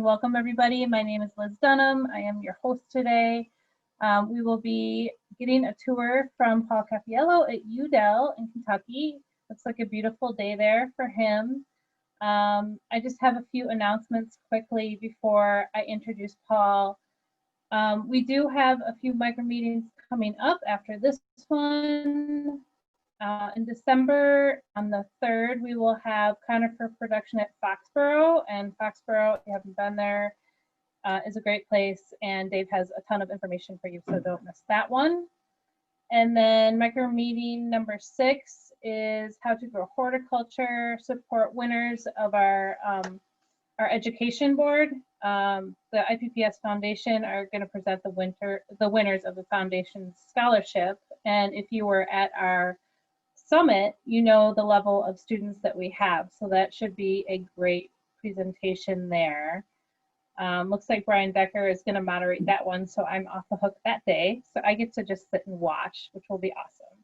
and welcome everybody. My name is Liz Dunham. I am your host today. We will be getting a tour from Paul Cappiello at Yew Dell in Kentucky. Looks like a beautiful day there for him. I just have a few announcements quickly before I introduce Paul. We do have a few micro meetings coming up after this one. In December, on the 3rd, we will have conifer production at Foxborough. And Foxborough, if you haven't been there, is a great place. And Dave has a ton of information for you, so don't miss that one. And then micro meeting number 6 is how to grow horticulture, support winners of our education board. The IPPS Foundation are going to present the winners of the foundation's scholarship. And if you were at our summit, you know the level of students that we have, so that should be a great presentation there. Looks like Brian Becker is going to moderate that one, so I'm off the hook that day, so I get to just sit and watch, which will be awesome.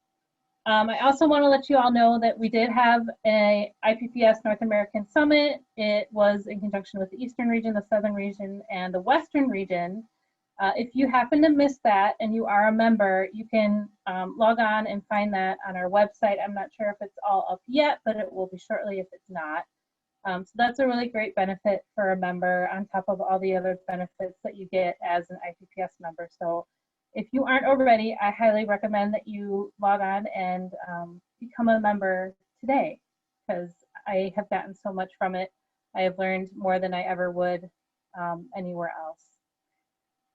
I also want to let you all know that we did have a IPPS North American Summit. It was in conjunction with the Eastern region, the Southern region, and the Western region. If you happen to miss that and you are a member, you can log on and find that on our website. I'm not sure if it's all up yet, but it will be shortly if it's not. So that's a really great benefit for a member on top of all the other benefits that you get as an IPPS member. So if you aren't already, I highly recommend that you log on and become a member today, because I have gotten so much from it. I have learned more than I ever would anywhere else.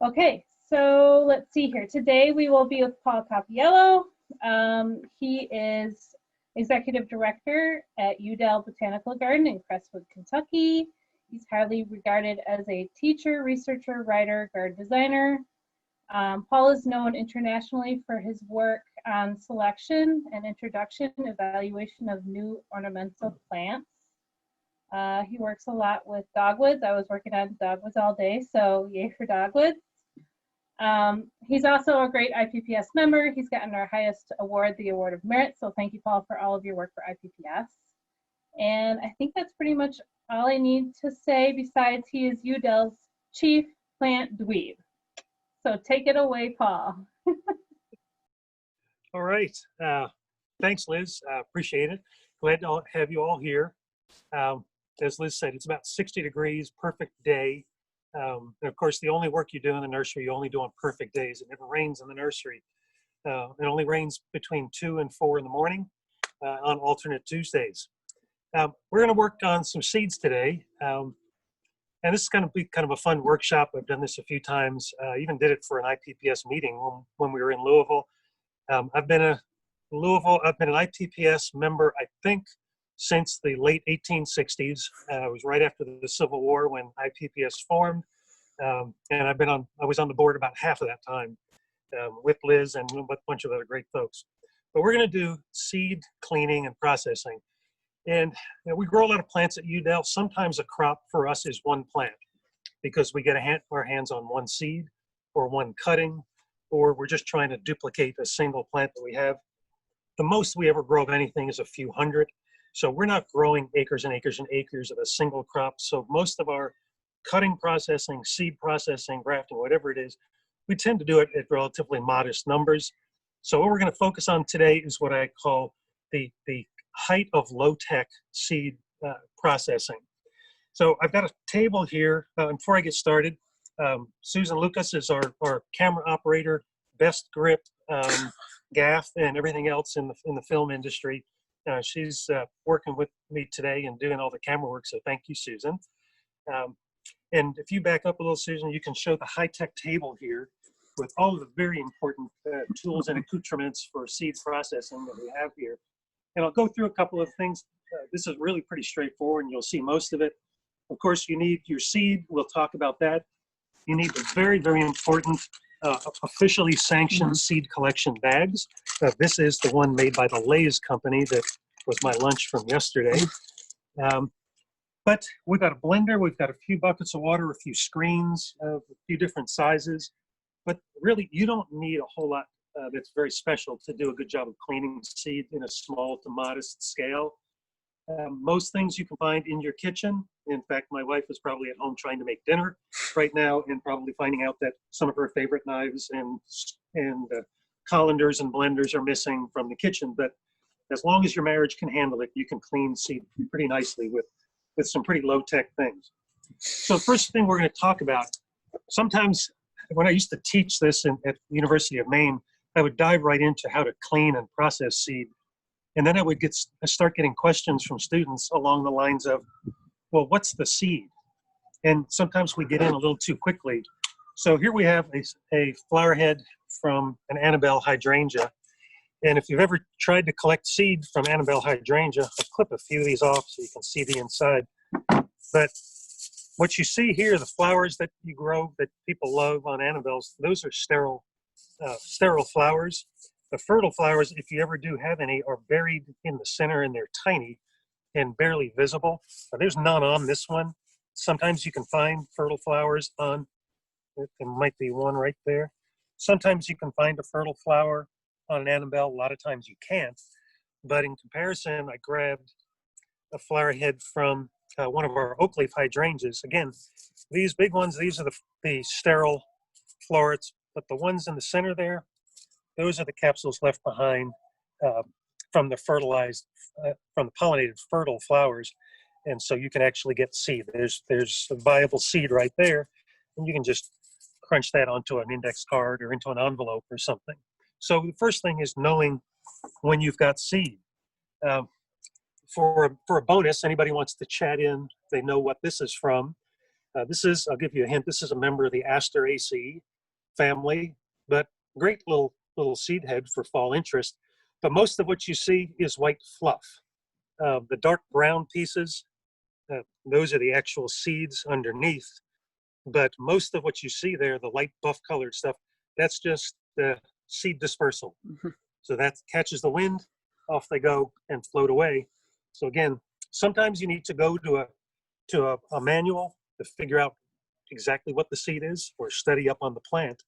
Okay, so let's see here. Today we will be with Paul Cappiello. He is Executive Director at Yew Dell Botanical Garden in Crestwood, Kentucky. He's highly regarded as a teacher, researcher, writer, garden designer. Paul is known internationally for his work on selection and introduction, evaluation of new ornamental plants. He works a lot with dogwoods. I was working on dogwoods all day, so yay for dogwoods. He's also a great IPPS member. He's gotten our highest award, the Award of Merit. So thank you, Paul, for all of your work for IPPS. And I think that's pretty much all I need to say, besides he is Yew Dell's chief plant dweeb. So take it away, Paul. All right. Thanks, Liz. Appreciate it. Glad to have you all here. As Liz said, it's about 60 degrees, perfect day. And of course, the only work you do in the nursery, you only do on perfect days. It never rains in the nursery. It only rains between 2 and 4 in the morning on alternate Tuesdays. We're going to work on some seeds today. And this is going to be kind of a fun workshop. I've done this a few times. Even did it for an IPPS meeting when we were in Louisville. I've been an IPPS member, I think, since the late 1860s. It was right after the Civil War when IPPS formed. And I was on the board about half of that time with Liz and a bunch of other great folks. But we're going to do seed cleaning and processing. And we grow a lot of plants at Yew Dell. Sometimes a crop for us is one plant because we get our hands on one seed or one cutting, or we're just trying to duplicate a single plant that we have. The most we ever grow of anything is a few hundred. So we're not growing acres and acres and acres of a single crop. So most of our cutting processing, seed processing, grafting, whatever it is, we tend to do it at relatively modest numbers. So what we're going to focus on today is what I call the height of low-tech seed processing. So I've got a table here. Before I get started, Susan Lucas is our camera operator, best grip, gaff, and everything else in the film industry. She's working with me today and doing all the camera work, so thank you, Susan. And if you back up a little, Susan, you can show the high-tech table here with all of the very important tools and accoutrements for seed processing that we have here. And I'll go through a couple of things. This is really pretty straightforward, and you'll see most of it. Of course, you need your seed. We'll talk about that. You need the very, very important officially sanctioned seed collection bags. This is the one made by the Lay's company that was my lunch from yesterday. But we've got a blender, we've got a few buckets of water, a few screens of a few different sizes. But really, you don't need a whole lot that's very special to do a good job of cleaning seed in a small to modest scale. Most things you can find in your kitchen. In fact, my wife is probably at home trying to make dinner right now and probably finding out that some of her favorite knives and colanders and blenders are missing from the kitchen. But as long as your marriage can handle it, you can clean seed pretty nicely with some pretty low-tech things. So the first thing we're going to talk about, sometimes when I used to teach this at the University of Maine, I would dive right into how to clean and process seed. And then I would start getting questions from students along the lines of, well, what's the seed? And sometimes we get in a little too quickly. So here we have a flower head from an Annabelle hydrangea. And if you've ever tried to collect seed from Annabelle hydrangea, I'll clip a few of these off so you can see the inside. But what you see here, the flowers that you grow that people love on Annabelle's, those are sterile flowers. The fertile flowers, if you ever do have any, are buried in the center and they're tiny and barely visible. There's none on this one. Sometimes you can find fertile flowers on, there might be one right there. Sometimes you can find a fertile flower on an Annabelle. A lot of times you can't. But in comparison, I grabbed a flower head from one of our oak leaf hydrangeas. Again, these big ones, these are the sterile florets, but the ones in the center there, those are the capsules left behind from the pollinated fertile flowers. And so you can actually get seed. There's a viable seed right there, and you can just crunch that onto an index card or into an envelope or something. So the first thing is knowing when you've got seed. For a bonus, anybody wants to chat in, they know what this is from. This is, I'll give you a hint, this is a member of the Asteraceae family, but great little seed head for fall interest. But most of what you see is white fluff. The dark brown pieces, those are the actual seeds underneath. But most of what you see there, the light buff colored stuff, that's just the seed dispersal. Mm-hmm. So that catches the wind, off they go and float away. So again, sometimes you need to go to a manual to figure out exactly what the seed is or study up on the plant.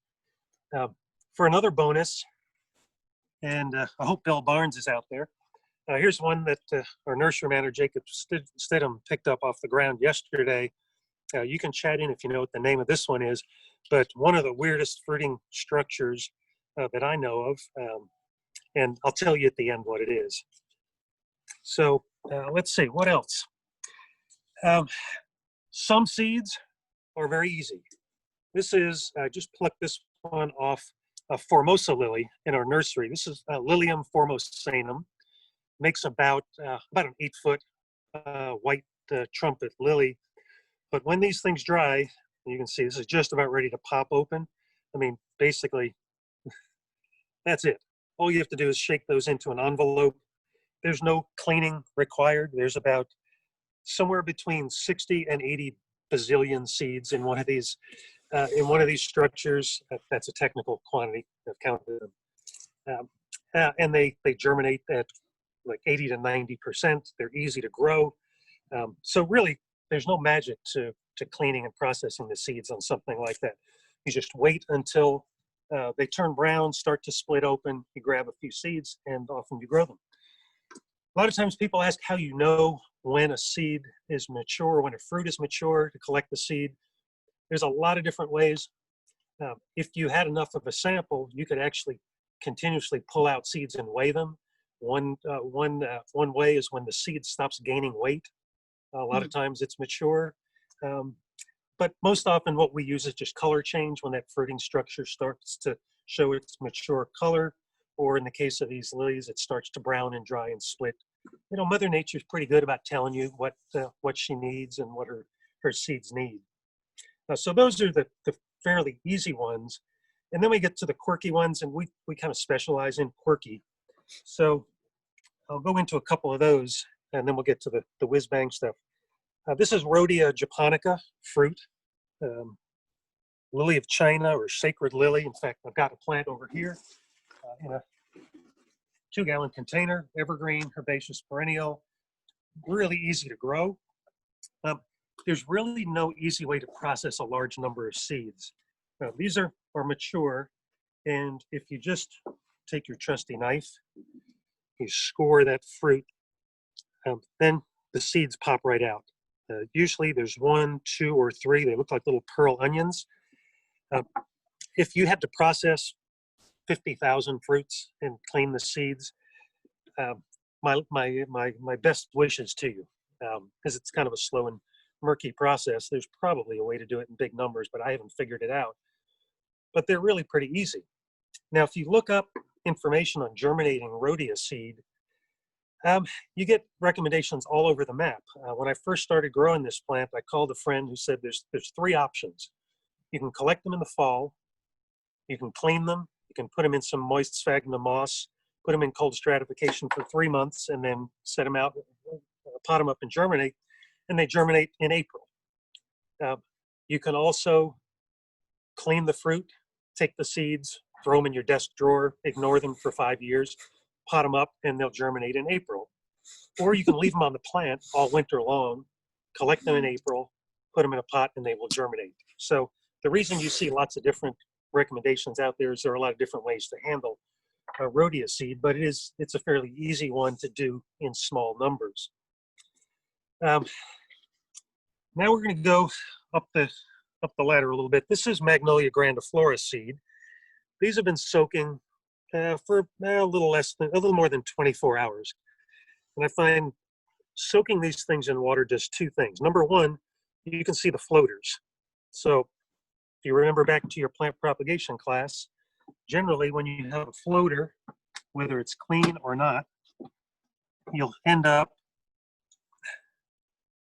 For another bonus, and I hope Bill Barnes is out there. Here's one that our nursery manager, Jacob Stidham, picked up off the ground yesterday. You can chat in if you know what the name of this one is, but one of the weirdest fruiting structures that I know of, and I'll tell you at the end what it is. So let's see, what else? Some seeds are very easy. This is, I just plucked this one off a Formosa lily in our nursery. This is Lilium formosanum. Makes about an 8-foot white trumpet lily. But when these things dry, you can see this is just about ready to pop open. I mean, basically, that's it. All you have to do is shake those into an envelope. There's no cleaning required. There's about somewhere between 60 and 80 bazillion seeds in one of these structures. That's a technical quantity. I've counted them. And they germinate at like 80 to 90%. They're easy to grow. So really, there's no magic to cleaning and processing the seeds on something like that. You just wait until they turn brown, start to split open, you grab a few seeds, and often you grow them. A lot of times people ask how you know when a seed is mature, when a fruit is mature to collect the seed. There's a lot of different ways. If you had enough of a sample, you could actually continuously pull out seeds and weigh them. One way is when the seed stops gaining weight. A lot of times it's mature. But most often what we use is just color change when that fruiting structure starts to show its mature color, or in the case of these lilies, it starts to brown and dry and split. You know, Mother Nature's pretty good about telling you what she needs and what her seeds need. So those are the fairly easy ones. And then we get to the quirky ones, and we kind of specialize in quirky. So I'll go into a couple of those, and then we'll get to the whiz-bang stuff. This is Rhodia japonica fruit, lily of China or sacred lily. In fact, I've got a plant over here in a 2-gallon container, evergreen, herbaceous perennial, really easy to grow. There's really no easy way to process a large number of seeds. These are mature, and if you just take your trusty knife, you score that fruit then the seeds pop right out. Usually there's 1, 2, or 3. They look like little pearl onions. If you had to process 50,000 fruits and clean the seeds, my best wishes to you, because it's kind of a slow and murky process. There's probably a way to do it in big numbers, but I haven't figured it out. But they're really pretty easy. Now, if you look up information on germinating Rhodia seed, you get recommendations all over the map. When I first started growing this plant, I called a friend who said there's 3 options. You can collect them in the fall, you can clean them, you can put them in some moist sphagnum moss, put them in cold stratification for 3 months, and then set them out, pot them up and germinate, and they germinate in April. You can also clean the fruit, take the seeds, throw them in your desk drawer, ignore them for 5 years, pot them up, and they'll germinate in April. Or you can leave them on the plant all winter long, collect them in April, put them in a pot, and they will germinate. So the reason you see lots of different recommendations out there is there are a lot of different ways to handle Rhodia seed, but it's a fairly easy one to do in small numbers. Now we're going to go up the ladder a little bit. This is Magnolia grandiflora seed. These have been soaking for a little more than 24 hours. And I find soaking these things in water does 2 things. Number one, you can see the floaters. So if you remember back to your plant propagation class, generally when you have a floater, whether it's clean or not, you'll end up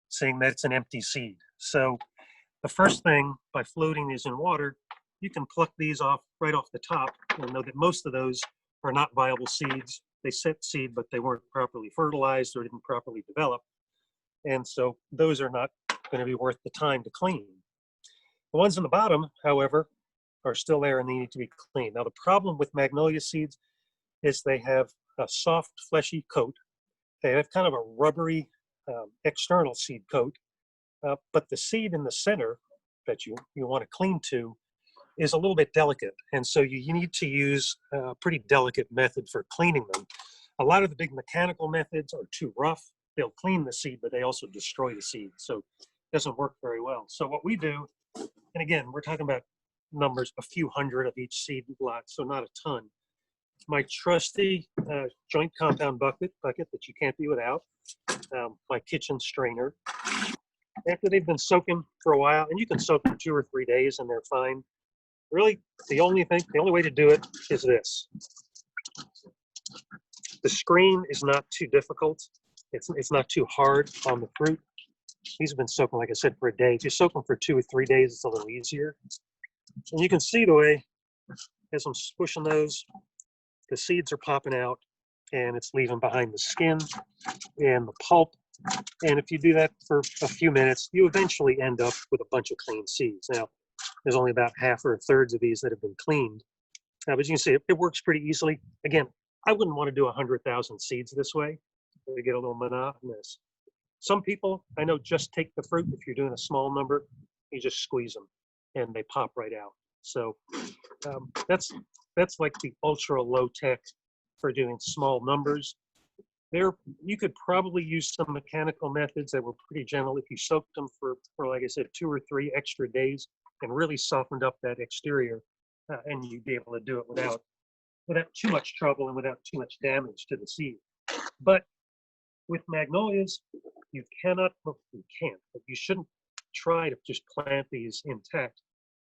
saying that it's an empty seed. So the first thing, by floating these in water, you can pluck these off right off the top and know that most of those are not viable seeds. They set seed, but they weren't properly fertilized or didn't properly develop. And so those are not going to be worth the time to clean. The ones on the bottom, however, are still there and they need to be cleaned. Now, the problem with magnolia seeds is they have a soft, fleshy coat. They have kind of a rubbery external seed coat, but the seed in the center that you want to clean to is a little bit delicate. And so you need to use a pretty delicate method for cleaning them. A lot of the big mechanical methods are too rough. They'll clean the seed, but they also destroy the seed. So it doesn't work very well. So what we do, and again, we're talking about numbers, a few hundred of each seed lot, so not a ton. My trusty joint compound bucket that you can't be without, my kitchen strainer. After they've been soaking for a while, and you can soak for 2 or 3 days and they're fine. Really, the only way to do it is this. The screen is not too difficult. It's not too hard on the fruit. These have been soaking, like I said, for a day. If you soak them for 2 or 3 days, it's a little easier. And you can see the way, as I'm squishing those, the seeds are popping out and it's leaving behind the skin and the pulp. And if you do that for a few minutes, you eventually end up with a bunch of clean seeds. Now, there's only about half or 1/3 of these that have been cleaned. But you can see it works pretty easily. Again, I wouldn't want to do 100,000 seeds this way. They get a little monotonous. Some people I know just take the fruit. If you're doing a small number, you just squeeze them and they pop right out. So that's like the ultra low tech for doing small numbers. You could probably use some mechanical methods that were pretty gentle if you soaked them for like I said, 2 or 3 extra days and really softened up that exterior, and you'd be able to do it without too much trouble and without too much damage to the seed. But with magnolias, you can't, but you shouldn't try to just plant these intact,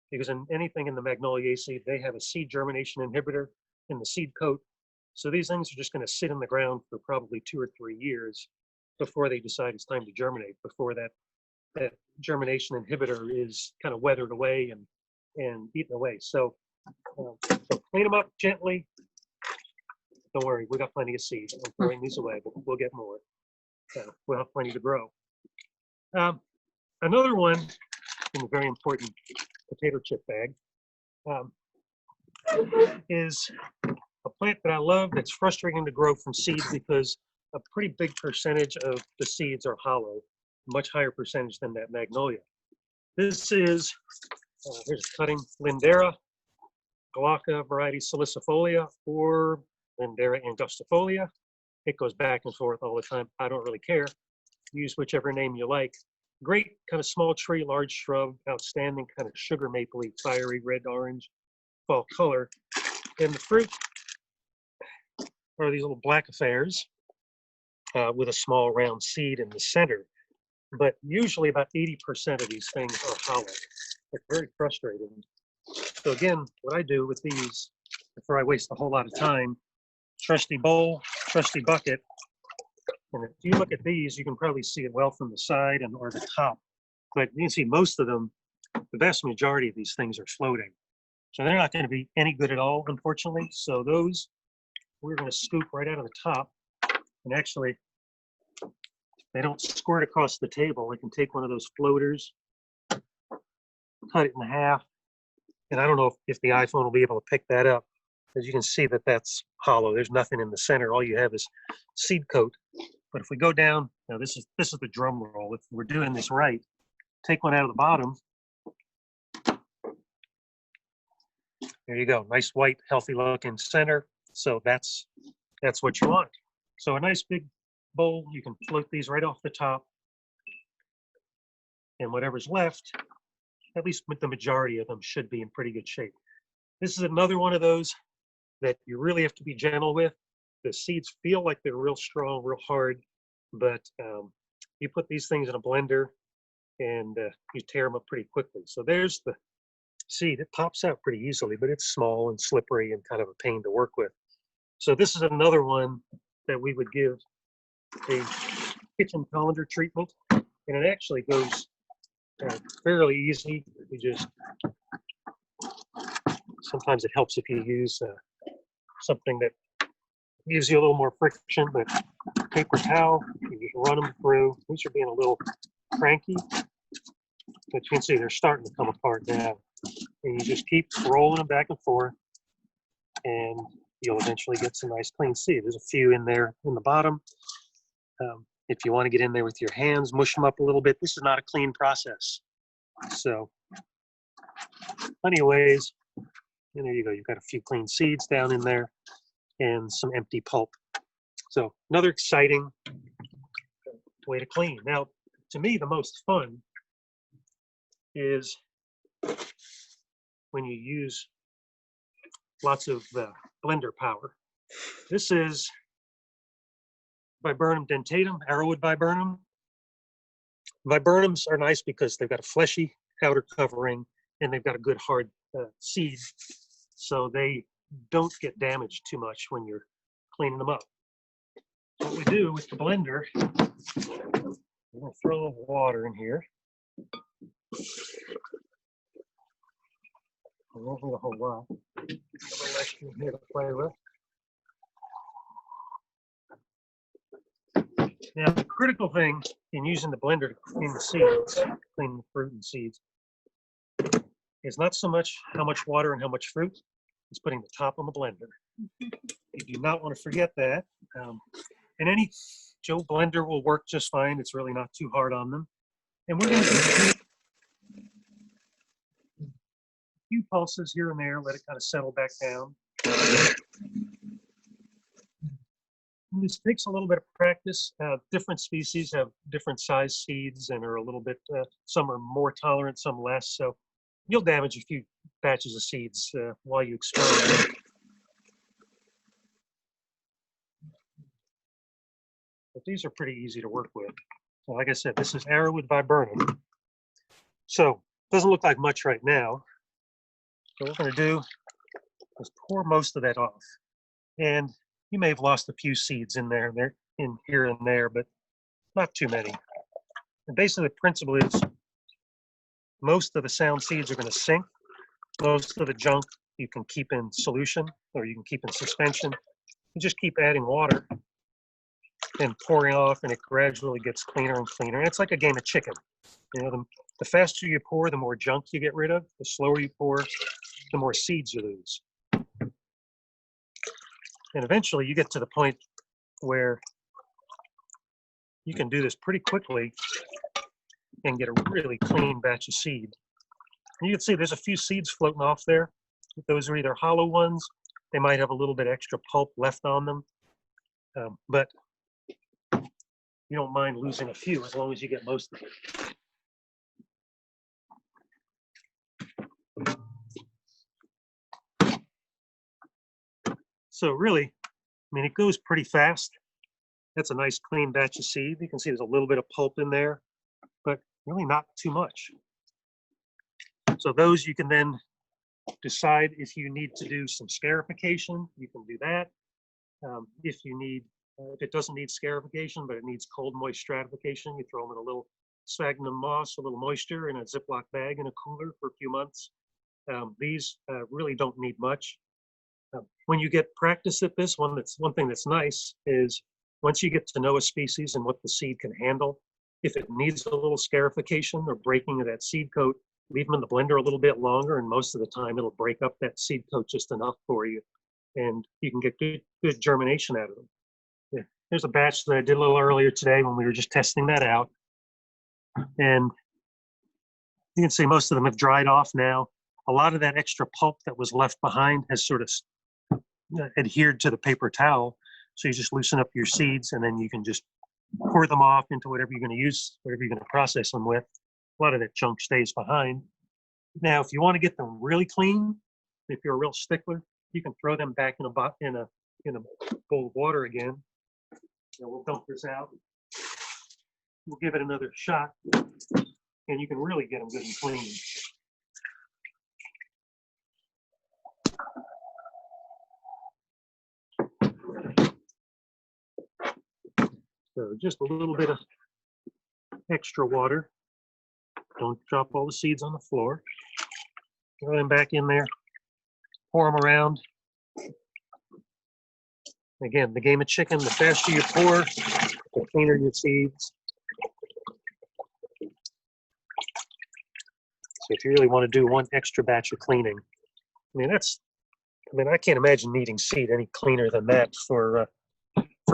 because in anything in the magnolia seed, they have a seed germination inhibitor in the seed coat. So these things are just going to sit in the ground for probably 2 or 3 years before they decide it's time to germinate, before that germination inhibitor is kind of weathered away and eaten away. So clean them up gently. Don't worry, we got plenty of seeds. I'm throwing these away, but we'll get more. We'll have plenty to grow. Another one in a very important potato chip bag is a plant that I love that's frustrating to grow from seed because a pretty big percentage of the seeds are hollow, much higher percentage than that magnolia. This is, here's a cutting, Lindera glauca variety salicifolia or Lindera angustifolia. It goes back and forth all the time. I don't really care. Use whichever name you like. Great kind of small tree, large shrub, outstanding kind of sugar mapley, fiery red orange fall color. And the fruit are these little black affairs with a small round seed in the center. But usually about 80% of these things are hollow. It's very frustrating. So again, what I do with these, before I waste a whole lot of time, trusty bowl, trusty bucket. And if you look at these, you can probably see it well from the side and or the top. But you can see most of them, the vast majority of these things are floating. So they're not going to be any good at all, unfortunately. So those, we're going to scoop right out of the top. And actually, they don't squirt across the table. We can take one of those floaters, cut it in half. And I don't know if the iPhone will be able to pick that up. As you can see that that's hollow. There's nothing in the center. All you have is seed coat. But if we go down, now this is the drum roll. If we're doing this right, take one out of the bottom. There you go. Nice white, healthy looking center. So that's what you want. So a nice big bowl, you can float these right off the top. And whatever's left, at least with the majority of them, should be in pretty good shape. This is another one of those that you really have to be gentle with. The seeds feel like they're real strong, real hard, but you put these things in a blender and you tear them up pretty quickly. So there's the seed. It pops out pretty easily, but it's small and slippery and kind of a pain to work with. So this is another one that we would give a kitchen colander treatment, and it actually goes fairly easy. You just, sometimes it helps if you use something that gives you a little more friction, but paper towel, you just run them through. These are being a little cranky, but you can see they're starting to come apart now. And you just keep rolling them back and forth, and you'll eventually get some nice clean seed. There's a few in there in the bottom. If you want to get in there with your hands, mush them up a little bit. This is not a clean process. So plenty of ways. And there you go. You've got a few clean seeds down in there and some empty pulp. So another exciting way to clean. Now, to me, the most fun is when you use lots of blender power. This is Viburnum dentatum, arrowwood viburnum. Viburnums are nice because they've got a fleshy outer covering and they've got a good hard seed, so they don't get damaged too much when you're cleaning them up. What we do with the blender, we're going to throw a little water in here. I won't need a whole lot. A little extra here to play with. Now, the critical thing in using the blender to clean the seeds, clean the fruit and seeds, is not so much how much water and how much fruit, it's putting the top on the blender. You do not want to forget that. And any Joe blender will work just fine. It's really not too hard on them. And we're going to do a few pulses here and there, let it kind of settle back down. And this takes a little bit of practice. Different species have different size seeds and are a little bit, some are more tolerant, some less. So you'll damage a few batches of seeds while you experiment. But these are pretty easy to work with. So like I said, this is arrowwood viburnum. So it doesn't look like much right now. So what we're going to do is pour most of that off. And you may have lost a few seeds in there, in here and there, but not too many. And basically the principle is most of the sound seeds are going to sink. Most of the junk you can keep in solution or you can keep in suspension. You just keep adding water and pouring off, and it gradually gets cleaner and cleaner. And it's like a game of chicken. You know, the faster you pour, the more junk you get rid of. The slower you pour, the more seeds you lose. And eventually you get to the point where you can do this pretty quickly and get a really clean batch of seed. And you can see there's a few seeds floating off there. Those are either hollow ones. They might have a little bit extra pulp left on them. But you don't mind losing a few as long as you get most of it. So really, I mean, it goes pretty fast. That's a nice clean batch of seed. You can see there's a little bit of pulp in there, but really not too much. So those you can then decide if you need to do some scarification, you can do that. If you need, if it doesn't need scarification, but it needs cold moist stratification, you throw them in a little sphagnum moss, a little moisture in a Ziploc bag in a cooler for a few months. These really don't need much. When you get practice at this, one thing that's nice is once you get to know a species and what the seed can handle, if it needs a little scarification or breaking of that seed coat, leave them in the blender a little bit longer, and most of the time it'll break up that seed coat just enough for you, and you can get good germination out of them. Yeah. There's a batch that I did a little earlier today when we were just testing that out, and you can see most of them have dried off now. A lot of that extra pulp that was left behind has sort of adhered to the paper towel, so you just loosen up your seeds, and then you can just pour them off into whatever you're going to use, whatever you're going to process them with. A lot of that junk stays behind. Now, if you want to get them really clean, if you're a real stickler, you can throw them back in a bowl of water again. And we'll dump this out. We'll give it another shot, and you can really get them good and clean. So just a little bit of extra water. Don't drop all the seeds on the floor. Throw them back in there. Pour them around. Again, the game of chicken, the faster you pour, the cleaner your seeds. So if you really want to do one extra batch of cleaning, I can't imagine needing seed any cleaner than that for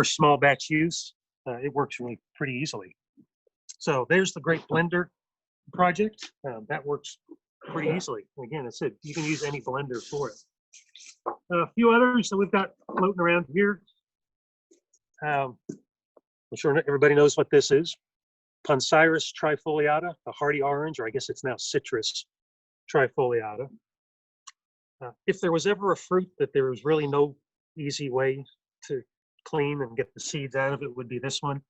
small batch use. It works really pretty easily. So there's the Great Blender project. That works pretty easily. Again, I said you can use any blender for it. A few others that we've got floating around here. I'm sure everybody knows what this is. Poncirus trifoliata, a hardy orange, or I guess it's now citrus trifoliata. If there was ever a fruit that there was really no easy way to clean and get the seeds out of it, would be this one.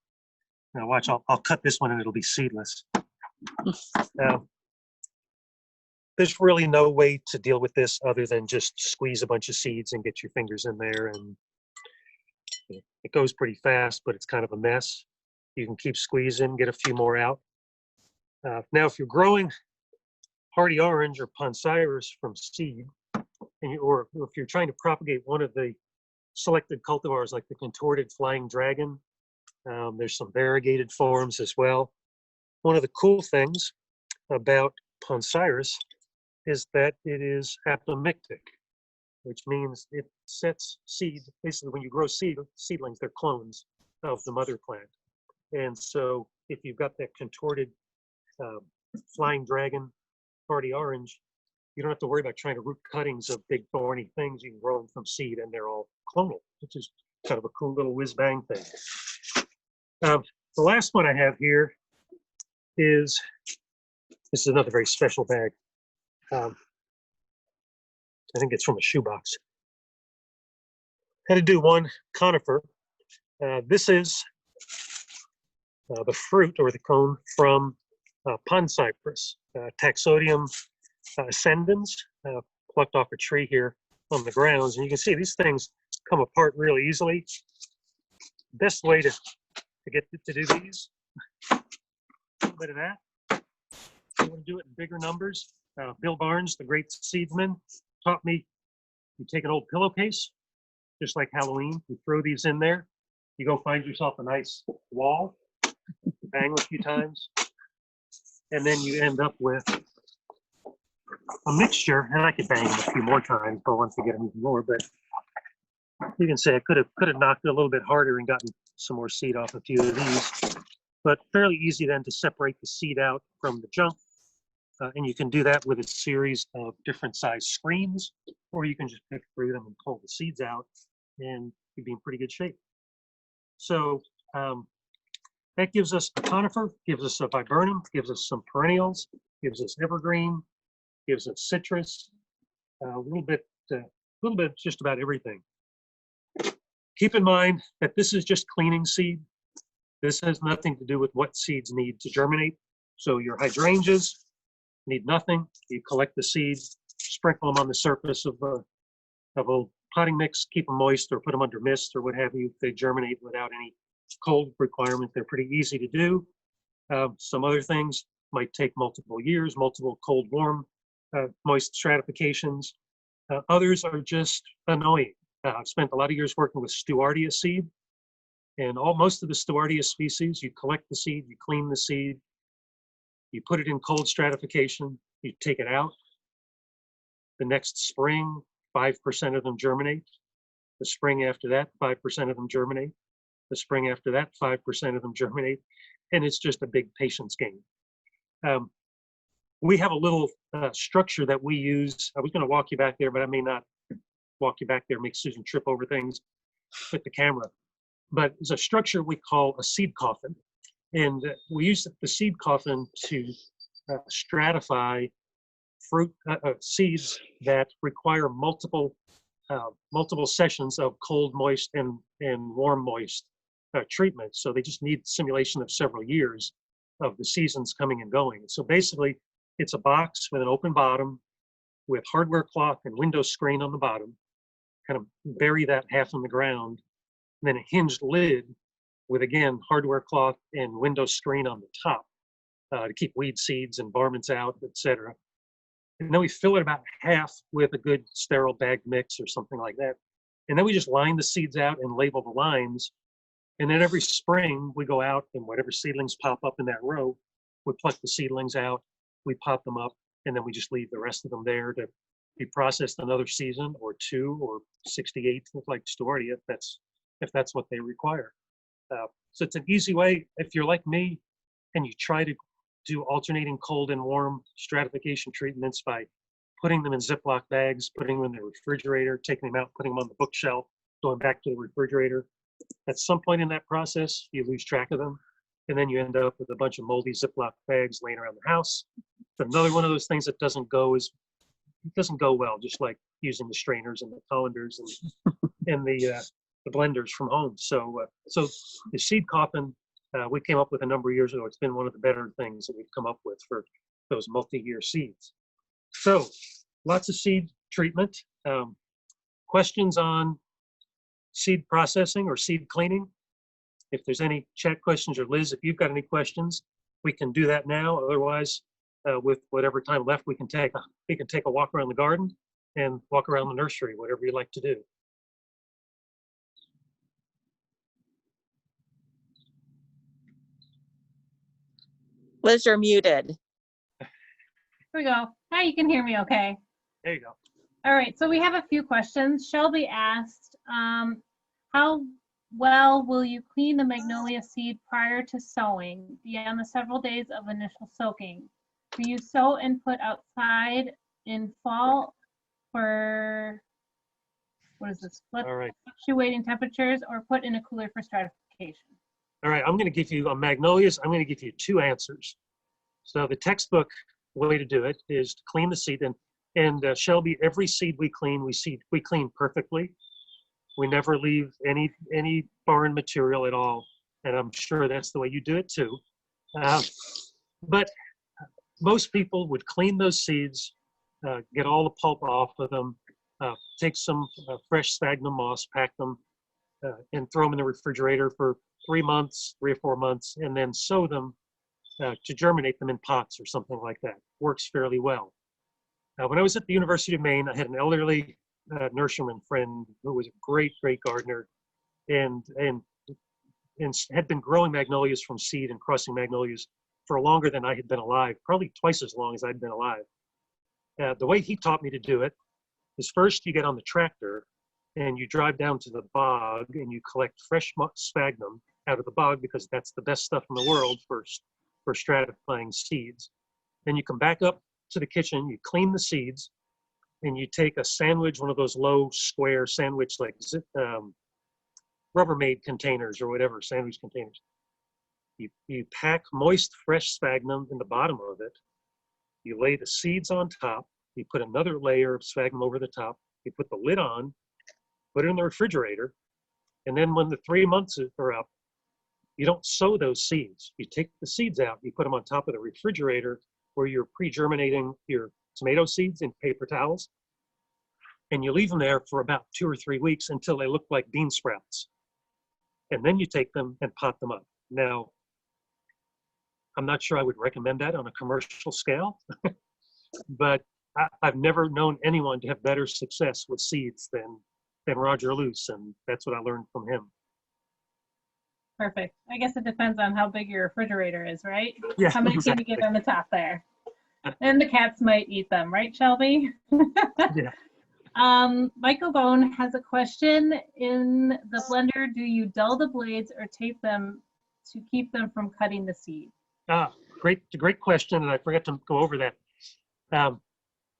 Now watch, I'll cut this one and it'll be seedless. There's really no way to deal with this other than just squeeze a bunch of seeds and get your fingers in there, and it goes pretty fast, but it's kind of a mess. You can keep squeezing, get a few more out. Now, if you're growing hardy orange or Poncirus from seed, or if you're trying to propagate one of the selected cultivars like the contorted flying dragon, there's some variegated forms as well. One of the cool things about Poncirus is that it is apomictic, which means it sets seed. Basically, when you grow seedlings, they're clones of the mother plant. And so if you've got that contorted flying dragon hardy orange, you don't have to worry about trying to root cuttings of big thorny things. You can grow them from seed and they're all clonal, which is kind of a cool little whiz-bang thing. The last one I have here is, this is another very special bag. I think it's from a shoebox. Had to do one conifer. This is the fruit or the cone from pond cypress, Taxodium ascendens, plucked off a tree here on the grounds. And you can see these things come apart really easily. Best way to get to do these, a little bit of that. You want to do it in bigger numbers. Bill Barnes, the great seedsman, taught me you take an old pillowcase, just like Halloween, you throw these in there, you go find yourself a nice wall, bang a few times, and then you end up with a mixture, and I could bang them a few more times, but once I get them even more, but you can say I could have knocked it a little bit harder and gotten some more seed off a few of these, but fairly easy then to separate the seed out from the junk. And you can do that with a series of different size screens, or you can just pick through them and pull the seeds out, and you'd be in pretty good shape. So that gives us a conifer, gives us a viburnum, gives us some perennials, gives us evergreen, gives us citrus, a little bit just about everything. Keep in mind that this is just cleaning seed. This has nothing to do with what seeds need to germinate. So your hydrangeas need nothing. You collect the seeds, sprinkle them on the surface of a potting mix, keep them moist, or put them under mist or what have you. They germinate without any cold requirement. They're pretty easy to do. Some other things might take multiple years, multiple cold, warm, moist stratifications. Others are just annoying. I've spent a lot of years working with Stewardia seed, and most of the Stewardia species, you collect the seed, you clean the seed, you put it in cold stratification, you take it out. The next spring, 5% of them germinate. The spring after that, 5% of them germinate. The spring after that, 5% of them germinate. And it's just a big patience game. We have a little structure that we use. I was going to walk you back there, but I may not walk you back there, make Susan trip over things with the camera. But it's a structure we call a seed coffin. And we use the seed coffin to stratify fruit seeds that require multiple sessions of cold, moist, and warm, moist treatment. So they just need simulation of several years of the seasons coming and going. So basically, it's a box with an open bottom with hardware cloth and window screen on the bottom. Kind of bury that half in the ground, and then a hinged lid with, again, hardware cloth and window screen on the top to keep weed seeds and varmints out, etc. And then we fill it about half with a good sterile bagged mix or something like that. And then we just line the seeds out and label the lines. And then every spring we go out, and whatever seedlings pop up in that row, we pluck the seedlings out, we pop them up, and then we just leave the rest of them there to be processed another season or two or 68, like Stewardia, if that's what they require. So it's an easy way. If you're like me and you try to do alternating cold and warm stratification treatments by putting them in Ziploc bags, putting them in the refrigerator, taking them out, putting them on the bookshelf, going back to the refrigerator. At some point in that process, you lose track of them, and then you end up with a bunch of moldy Ziploc bags laying around the house. But another one of those things that doesn't go well, just like using the strainers and the colanders and the blenders from home. So the seed coffin, we came up with a number of years ago. It's been one of the better things that we've come up with for those multi-year seeds. So lots of seed treatment. Questions on seed processing or seed cleaning? If there's any chat questions, or Liz, if you've got any questions, we can do that now. Otherwise, with whatever time left, we can take a walk around the garden and walk around the nursery, whatever you like to do. Liz, you're muted. Here we go. Now you can hear me okay. There you go. All right, so we have a few questions. Shelby asked, how well will you clean the magnolia seed prior to sowing beyond the several days of initial soaking? Do you sow and put outside in fall for, what is this, fluctuating temperatures, or put in a cooler for stratification? All right, I'm going to give you, on magnolias, I'm going to give you two answers. So the textbook way to do it is to clean the seed. And Shelby, every seed we clean, we clean perfectly. We never leave any foreign material at all. And I'm sure that's the way you do it too. But most people would clean those seeds, get all the pulp off of them, take some fresh sphagnum moss, pack them, and throw them in the refrigerator for 3 months, 3 or 4 months, and then sow them to germinate them in pots or something like that. Works fairly well. When I was at the University of Maine, I had an elderly nurseryman friend who was a great gardener, and had been growing magnolias from seed and crossing magnolias for longer than I had been alive, probably twice as long as I'd been alive. The way he taught me to do it is, first you get on the tractor and you drive down to the bog and you collect fresh sphagnum out of the bog, because that's the best stuff in the world for stratifying seeds. Then you come back up to the kitchen, you clean the seeds, and you take a sandwich, one of those low square sandwich like Rubbermaid containers or whatever, sandwich containers. You pack moist, fresh sphagnum in the bottom of it. You lay the seeds on top. You put another layer of sphagnum over the top. You put the lid on, put it in the refrigerator. And then when the 3 months are up, you don't sow those seeds. You take the seeds out, you put them on top of the refrigerator where you're pre-germinating your tomato seeds in paper towels. And you leave them there for about 2 or 3 weeks until they look like bean sprouts. And then you take them and pot them up. Now, I'm not sure I would recommend that on a commercial scale, but I've never known anyone to have better success with seeds than Roger Luce, and that's what I learned from him. Perfect. I guess it depends on how big your refrigerator is, right? Yeah, How many exactly. can you get on the top there? And the cats might eat them, right, Shelby? Yeah. Michael Bone has a question. In the blender, do you dull the blades or tape them to keep them from cutting the seed? Great question, and I forgot to go over that.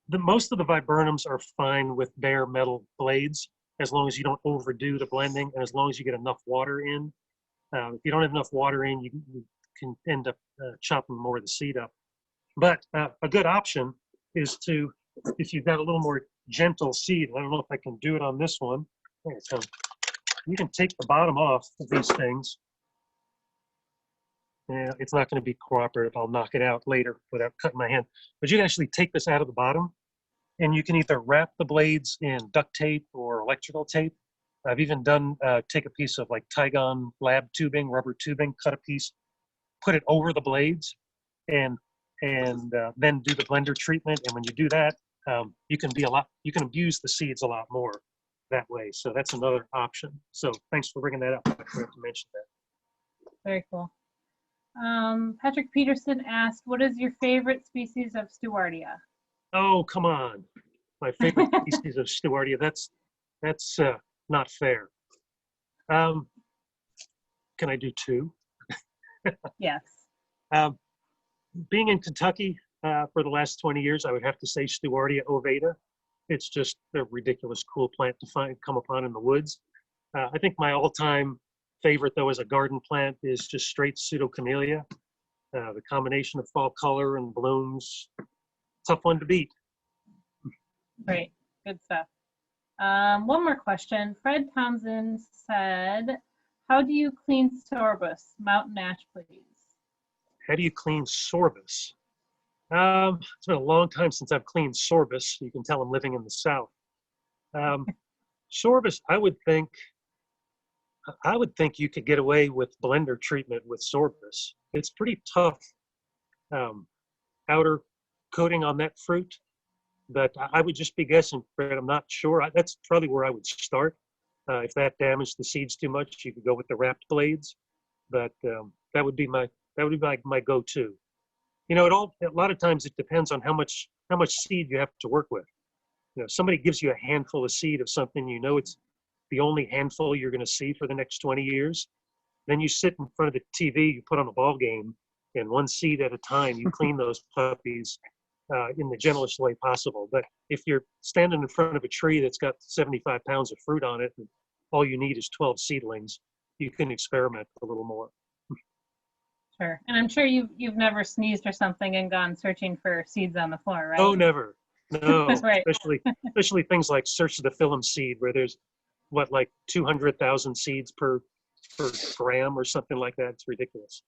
Most of the viburnums are fine with bare metal blades as long as you don't overdo the blending and as long as you get enough water in. If you don't have enough water in, you can end up chopping more of the seed up. But a good option is to, if you've got a little more gentle seed, I don't know if I can do it on this one. There it comes. You can take the bottom off of these things. Yeah, it's not going to be cooperative. I'll knock it out later without cutting my hand. But you can actually take this out of the bottom, and you can either wrap the blades in duct tape or electrical tape. I've even done take a piece of like Tygon lab tubing, rubber tubing, cut a piece, put it over the blades, and then do the blender treatment. And when you do that, you can abuse the seeds a lot more that way. So that's another option. So thanks for bringing that up. I forgot to mention that. Very cool. Patrick Peterson asked, what is your favorite species of Stewardia? Oh, come on. My favorite species of Stewardia. That's not fair. Can I do two? Yes. Being in Kentucky for the last 20 years, I would have to say Stewardia ovata. It's just a ridiculous cool plant to come upon in the woods. I think my all-time favorite, though, as a garden plant is just straight Pseudocamellia. The combination of fall color and blooms, tough one to beat. Great. Good stuff. One more question. Fred Townsend said, how do you clean sorbus? Mountain ash, please. How do you clean sorbus? It's been a long time since I've cleaned sorbus. You can tell I'm living in the South. Sorbus, I would think you could get away with blender treatment with sorbus. It's pretty tough outer coating on that fruit, but I would just be guessing, Fred. I'm not sure. That's probably where I would start. If that damaged the seeds too much, you could go with the wrapped blades, but that would be my go-to. You know, a lot of times it depends on how much seed you have to work with. You know, somebody gives you a handful of seed of something, you know it's the only handful you're going to see for the next 20 years. Then you sit in front of the TV, you put on a ball game, and one seed at a time, you clean those puppies in the gentlest way possible. But if you're standing in front of a tree that's got 75 pounds of fruit on it, and all you need is 12 seedlings, you can experiment a little more. Sure. And I'm sure you've never sneezed or something and gone searching for seeds on the floor, right? Oh, never. No, Right. especially things like search the phyllum seed, where there's like 200,000 seeds per gram or something like that. It's ridiculous.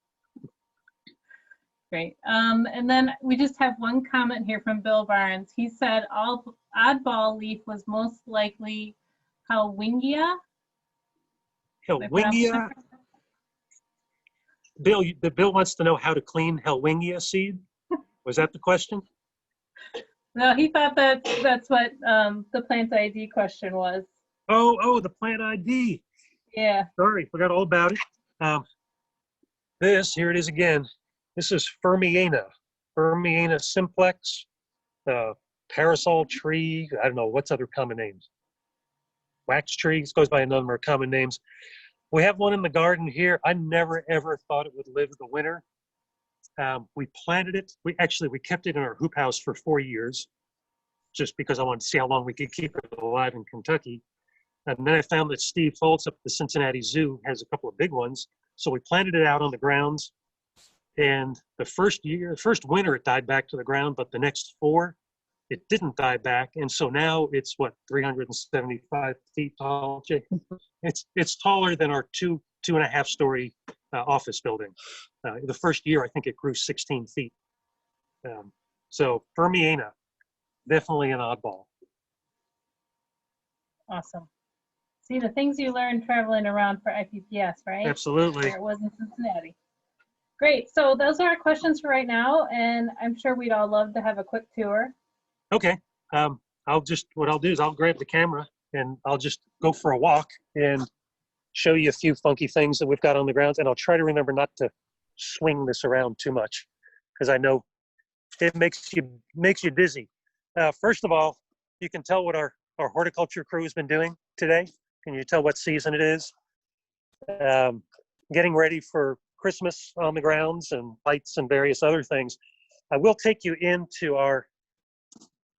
Great. And then we just have one comment here from Bill Barnes. He said all oddball leaf was most likely Hellwingia. Hellwingia. Bill wants to know how to clean Hellwingia seed. Was that the question? No, he thought that's what the plant ID question was. Oh, the plant ID. Yeah. Sorry, forgot all about it. Here it is again. This is Fermiana simplex, parasol tree. I don't know, what's other common names? Wax tree, this goes by a number of common names. We have one in the garden here. I never, ever thought it would live the winter. We planted it. We kept it in our hoop house for 4 years, just because I wanted to see how long we could keep it alive in Kentucky. And then I found that Steve Foltz up at the Cincinnati Zoo has a couple of big ones. So we planted it out on the grounds. And the first winter, it died back to the ground, but the next 4, it didn't die back. And so now it's what, 375 feet tall, Jake? It's taller than our two and a half story office building. The first year, I think it grew 16 feet. So Fermiana, definitely an oddball. Awesome. See, the things you learn traveling around for IPPS, right? Absolutely. There it was in Cincinnati. Great. So those are our questions for right now, and I'm sure we'd all love to have a quick tour. Okay. What I'll do is I'll grab the camera and I'll just go for a walk and show you a few funky things that we've got on the grounds. And I'll try to remember not to swing this around too much because I know it makes you dizzy. First of all, you can tell what our horticulture crew has been doing today. Can you tell what season it is? Getting ready for Christmas on the grounds and lights and various other things. I will take you into our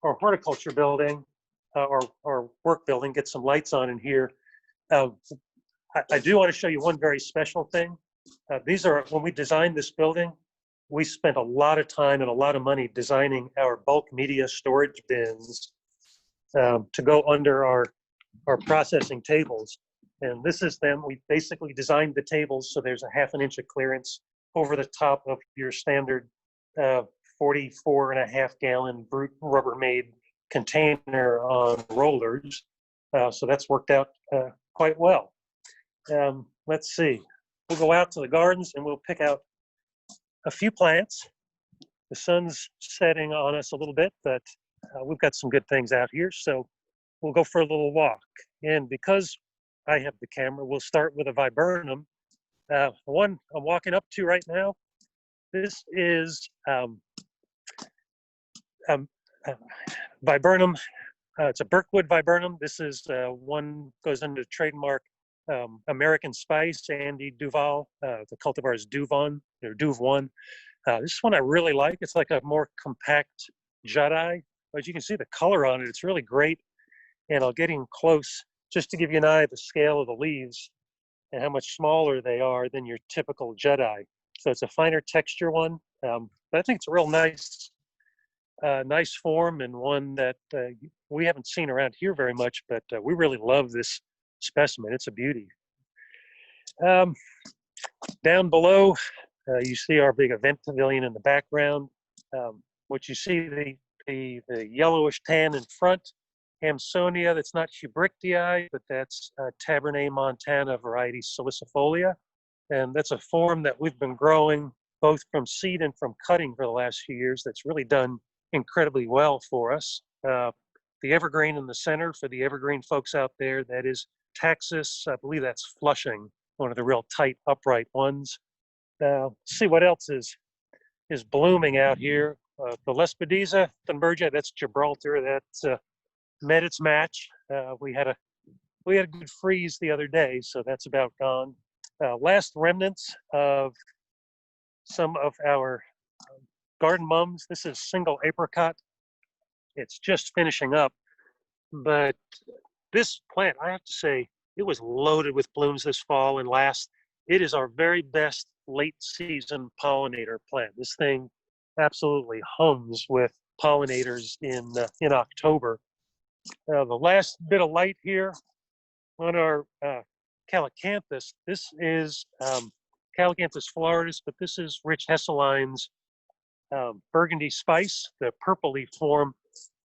horticulture building, our work building, get some lights on in here. I do want to show you one very special thing. These are, when we designed this building, we spent a lot of time and a lot of money designing our bulk media storage bins to go under our processing tables. And this is them. We basically designed the tables so there's a 1/2 inch of clearance over the top of your standard 44.5 gallon brute Rubbermaid container on rollers. So that's worked out quite well. Let's see. We'll go out to the gardens and we'll pick out a few plants. The sun's setting on us a little bit, but we've got some good things out here. So we'll go for a little walk. And because I have the camera, we'll start with a viburnum. One I'm walking up to right now. This is viburnum. It's a Burkwood Viburnum. This is one goes under trademark American Spice, Andy Duval. The cultivar is Duvon or Duv1. This one I really like. It's like a more compact Jedi. As you can see the color on it, it's really great. And I'll get in close just to give you an eye of the scale of the leaves and how much smaller they are than your typical Jedi. So it's a finer texture one, but I think it's a real nice form and one that we haven't seen around here very much, but we really love this specimen. It's a beauty. Down below, you see our big event pavilion in the background. What you see, the yellowish tan in front, Hamsonia, that's not Hubrichtii, but that's Tabernet Montana variety salicifolia. And that's a form that we've been growing both from seed and from cutting for the last few years. That's really done incredibly well for us. The evergreen in the center, for the evergreen folks out there, that is Taxus. I believe that's Flushing, one of the real tight, upright ones. See what else is blooming out here. The Lespedeza Thunbergia, that's Gibraltar. That's met its match. We had a good freeze the other day, so that's about gone. Last remnants of some of our garden mums. This is single apricot. It's just finishing up, but this plant, I have to say, it was loaded with blooms this fall and last. It is our very best late season pollinator plant. This thing absolutely hums with pollinators in October. The last bit of light here on our Calicanthus. This is Calicanthus floridus, but this is Rich Hesseline's burgundy spice, the purple leaf form.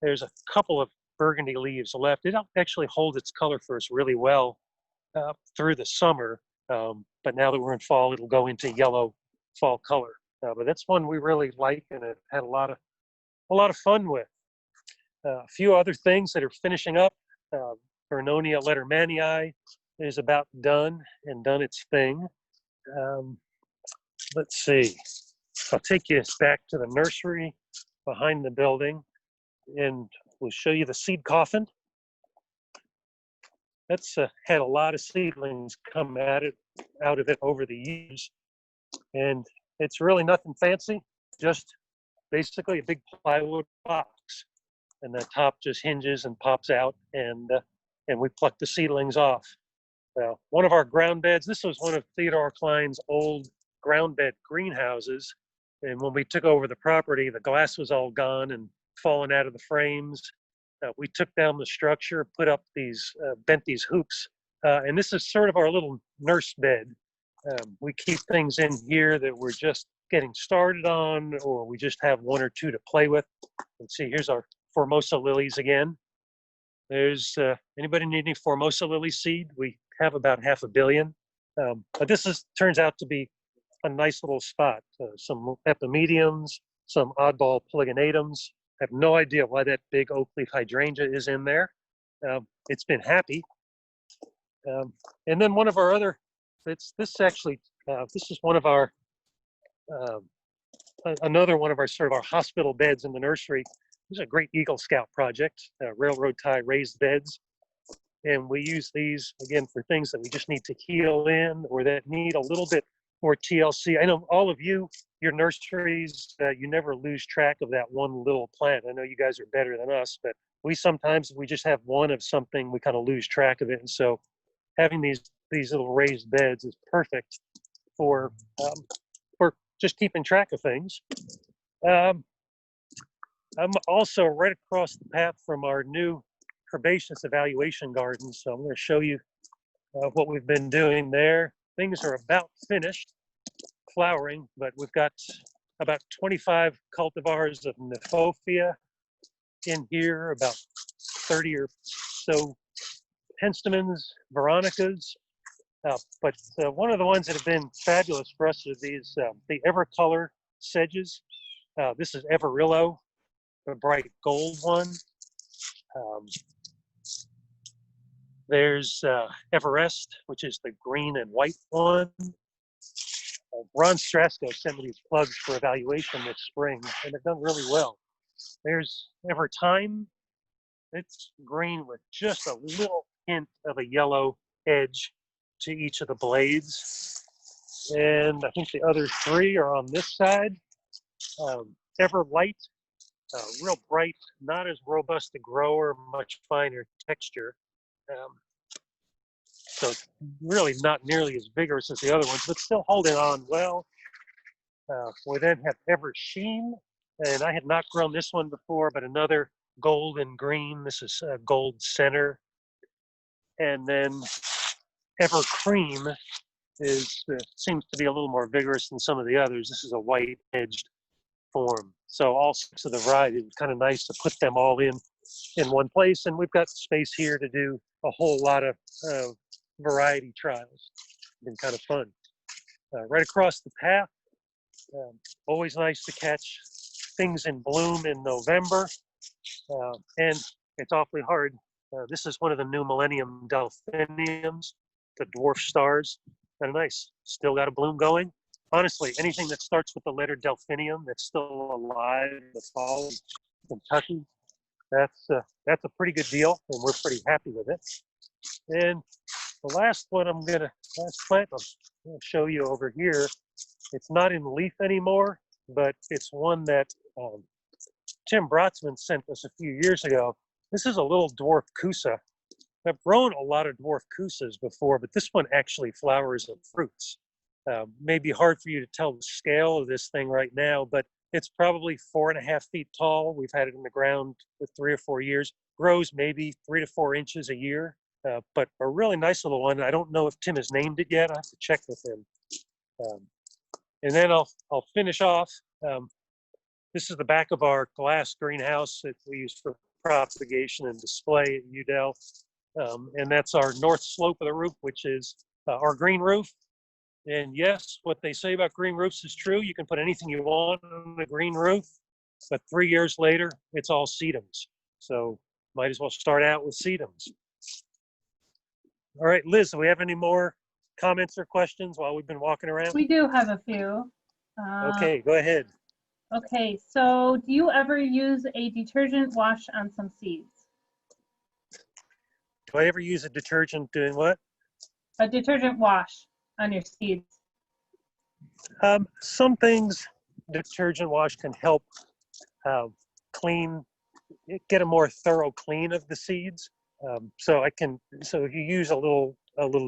There's a couple of burgundy leaves left. It actually holds its color for us really well through the summer, but now that we're in fall, it'll go into yellow fall color. But that's one we really like and have had a lot of fun with. A few other things that are finishing up. Vernonia lettermanii is about done and done its thing. Let's see. I'll take you back to the nursery behind the building and we'll show you the seed coffin. That's had a lot of seedlings come out of it over the years. And it's really nothing fancy, just basically a big plywood box. And the top just hinges and pops out. And and we plucked the seedlings off. One of our ground beds, this was one of Theodore Klein's old ground bed greenhouses. And when we took over the property, the glass was all gone and fallen out of the frames. We took down the structure, put up these, bent these hoops. And this is sort of our little nurse bed. We keep things in here that we're just getting started on, or we just have one or two to play with. And see, here's our Formosa lilies again. There's, anybody need any Formosa lily seed? We have about 500 million. But this turns out to be a nice little spot. Some epimediums, some oddball polygonatums. I have no idea why that big oak leaf hydrangea is in there. It's been happy. And then one of our other, this is one of our, another one of our sort of our hospital beds in the nursery. This is a great Eagle Scout project, railroad tie raised beds. And we use these, again, for things that we just need to heal in or that need a little bit more TLC. I know all of you, your nurseries, you never lose track of that one little plant. I know you guys are better than us, but we sometimes, we just have one of something, we kind of lose track of it. And so having these little raised beds is perfect for just keeping track of things. I'm also right across the path from our new herbaceous evaluation garden. So I'm going to show you what we've been doing there. Things are about finished flowering, but we've got about 25 cultivars of Nephofia in here, about 30 or so penstemons, veronicas. But one of the ones that have been fabulous for us are these, the Evercolor sedges. This is Everillo, the bright gold one. There's Everest, which is the green and white one. Ron Strasko sent me these plugs for evaluation this spring, and they've done really well. There's Evertime. It's green with just a little hint of a yellow edge to each of the blades. And I think the other three are on this side. Everlight, real bright, not as robust a grower, much finer texture. So it's really not nearly as vigorous as the other ones, but still holding on well. We then have Eversheen, and I had not grown this one before, but another gold and green. This is Gold Center. And then Evercream seems to be a little more vigorous than some of the others. This is a white-edged form. So all six of the varieties, it's kind of nice to put them all in one place. And we've got space here to do a whole lot of variety trials. It's been kind of fun. Right across the path, always nice to catch things in bloom in November. And it's awfully hard. This is one of the new Millennium Delphiniums, the dwarf stars. Kind of nice. Still got a bloom going. Honestly, anything that starts with the letter Delphinium that's still alive in the fall in Kentucky, that's a pretty good deal, and we're pretty happy with it. And the last one last plant I'm gonna show you over here, it's not in leaf anymore, but it's one that Tim Brotzman sent us a few years ago. This is a little dwarf kusa. I've grown a lot of dwarf kusas before, but this one actually flowers and fruits. May be hard for you to tell the scale of this thing right now, but it's probably 4.5 feet tall. We've had it in the ground for 3 or 4 years. Grows maybe 3 to 4 inches a year, but a really nice little one. I don't know if Tim has named it yet. I have to check with him. And then I'll finish off. This is the back of our glass greenhouse that we use for propagation and display at Yew Dell. And that's our north slope of the roof, which is our green roof. And yes, what they say about green roofs is true. You can put anything you want on the green roof, but 3 years later, it's all sedums. So might as well start out with sedums. All right, Liz, do we have any more comments or questions while we've been walking around? We do have a few. Okay, go ahead. Okay, so do you ever use a detergent wash on some seeds? Do I ever use a detergent doing what? A detergent wash on your seeds. Some things detergent wash can help clean, get a more thorough clean of the seeds. So if you use a little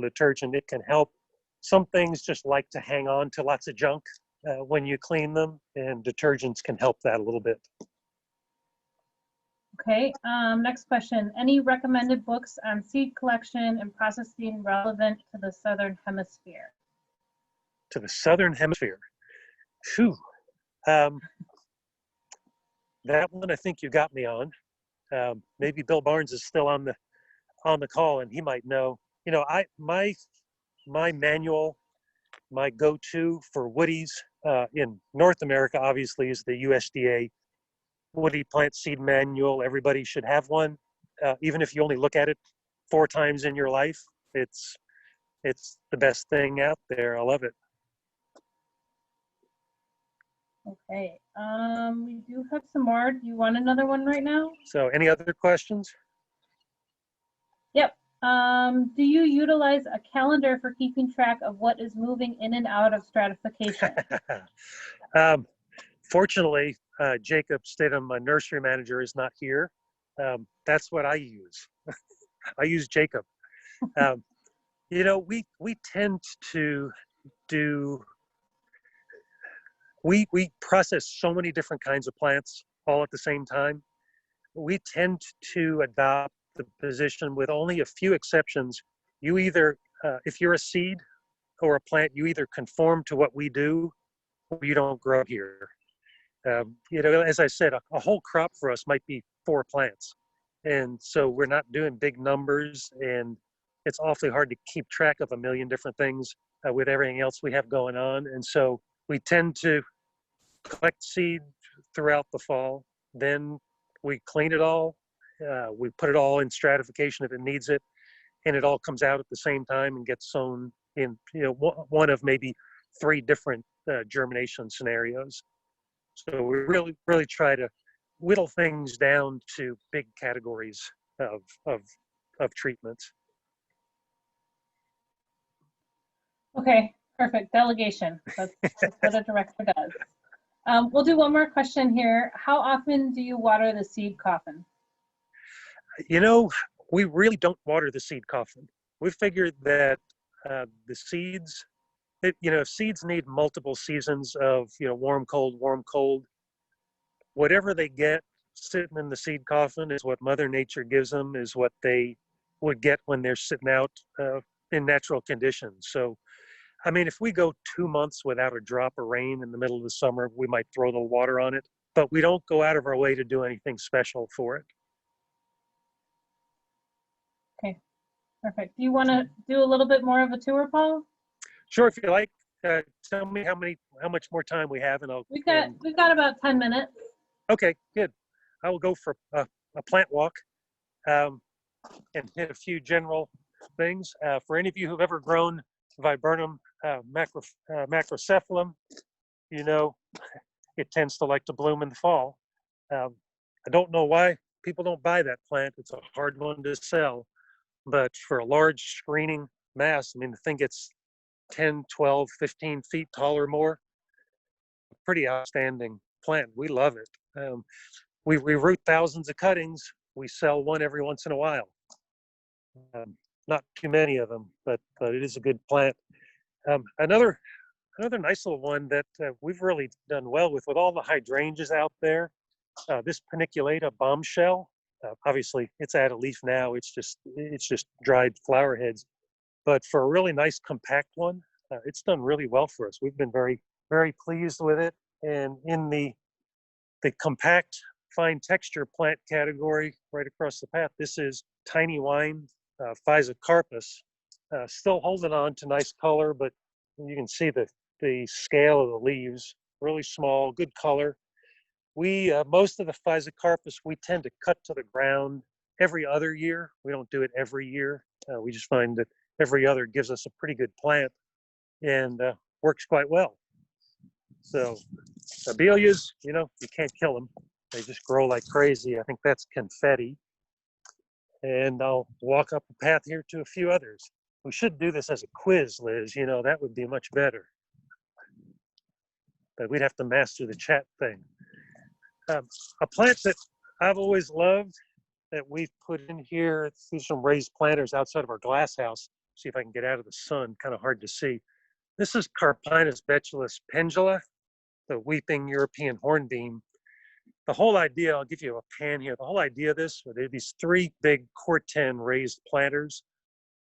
detergent, it can help. Some things just like to hang on to lots of junk when you clean them, and detergents can help that a little bit. Okay, next question. Any recommended books on seed collection and processing relevant to the Southern Hemisphere? To the Southern Hemisphere. Phew. That one I think you got me on. Maybe Bill Barnes is still on the call, and he might know. You know, my manual, my go-to for woodies in North America, obviously, is the USDA Woody Plant Seed Manual. Everybody should have one, even if you only look at it 4 times in your life. It's the best thing out there. I love it. Okay, we do have some more. Do you want another one right now? So, any other questions? Yep. Do you utilize a calendar for keeping track of what is moving in and out of stratification? Fortunately, Jacob Stidham, my nursery manager, is not here. That's what I use. I use Jacob. You know, we tend to do, we process so many different kinds of plants all at the same time. We tend to adopt the position, with only a few exceptions. You either, if you're a seed or a plant, you either conform to what we do or you don't grow here. You know, as I said, a whole crop for us might be 4 plants. And so we're not doing big numbers, and it's awfully hard to keep track of a million different things with everything else we have going on. And so we tend to collect seed throughout the fall. Then we clean it all. We put it all in stratification if it needs it, and it all comes out at the same time and gets sown in, you know, one of maybe 3 different germination scenarios. So we really try to whittle things down to big categories of treatments. Okay, perfect. Delegation. That's what a director does. We'll do one more question here. How often do you water the seed coffin? You know, we really don't water the seed coffin. We figured that the seeds, you know, seeds need multiple seasons of, you know, warm, cold, whatever they get sitting in the seed coffin is what Mother Nature gives them, is what they would get when they're sitting out in natural conditions. So, I mean, if we go 2 months without a drop of rain in the middle of the summer, we might throw a little water on it, but we don't go out of our way to do anything special for it. Okay, perfect. Do you want to do a little bit more of a tour, Paul? Sure, if you like. Tell me how much more time we have, and I'll. We've got about 10 minutes. Okay, good. I will go for a plant walk and hit a few general things. For any of you who've ever grown Viburnum macrocephalum, you know it tends to like to bloom in the fall. I don't know why people don't buy that plant. It's a hard one to sell, but for a large screening mass, I mean, the thing gets 10, 12, 15 feet tall or more. Pretty outstanding plant. We love it. We root thousands of cuttings. We sell one every once in a while. Not too many of them, but it is a good plant. Another nice little one that we've really done well with all the hydrangeas out there. This Paniculata Bombshell. Obviously, it's out of leaf now. It's just dried flower heads. But for a really nice compact one, it's done really well for us. We've been very, very pleased with it. And in the compact, fine texture plant category, right across the path, this is Tiny Wine Carpus. Still holding on to nice color, but you can see the scale of the leaves. Really small, good color. We most of the Carpus we tend to cut to the ground every other year. We don't do it every year. We just find that every other gives us a pretty good plant and works quite well. So abelias, you know, you can't kill them. They just grow like crazy. I think that's confetti. And I'll walk up the path here to a few others. We should do this as a quiz, Liz. You know, that would be much better. But we'd have to master the chat thing. A plant that I've always loved that we've put in here through some raised planters outside of our glass house. See if I can get out of the sun, kind of hard to see. This is Carpinus Betulis pendula, the weeping European hornbeam. The whole idea, I'll give you a pan here. The whole idea of this, there are these 3 big corten raised planters.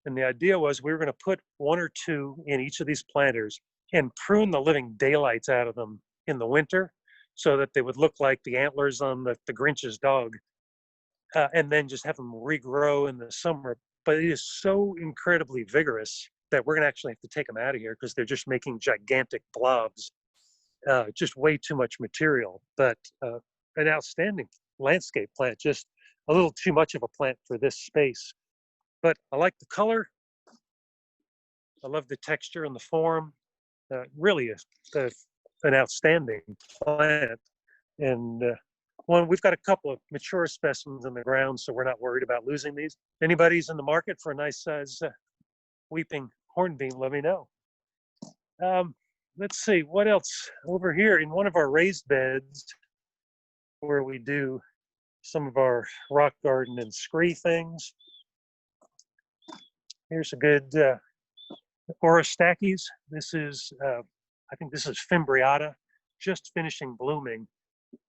And the idea was we were going to put 1 or 2 in each of these planters and prune the living daylights out of them in the winter so that they would look like the antlers on the Grinch's dog. And then just have them regrow in the summer. But it is so incredibly vigorous that we're going to actually have to take them out of here because they're just making gigantic blobs. Just way too much material, but an outstanding landscape plant, just a little too much of a plant for this space. But I like the color. I love the texture and the form. Really an outstanding plant. And we've got a couple of mature specimens in the ground, so we're not worried about losing these. Anybody's in the market for a nice size weeping hornbeam, let me know. Let's see, what else over here in one of our raised beds where we do some of our rock garden and scree things. Here's a good Orostachys. This is, I think this is Fimbriata, just finishing blooming.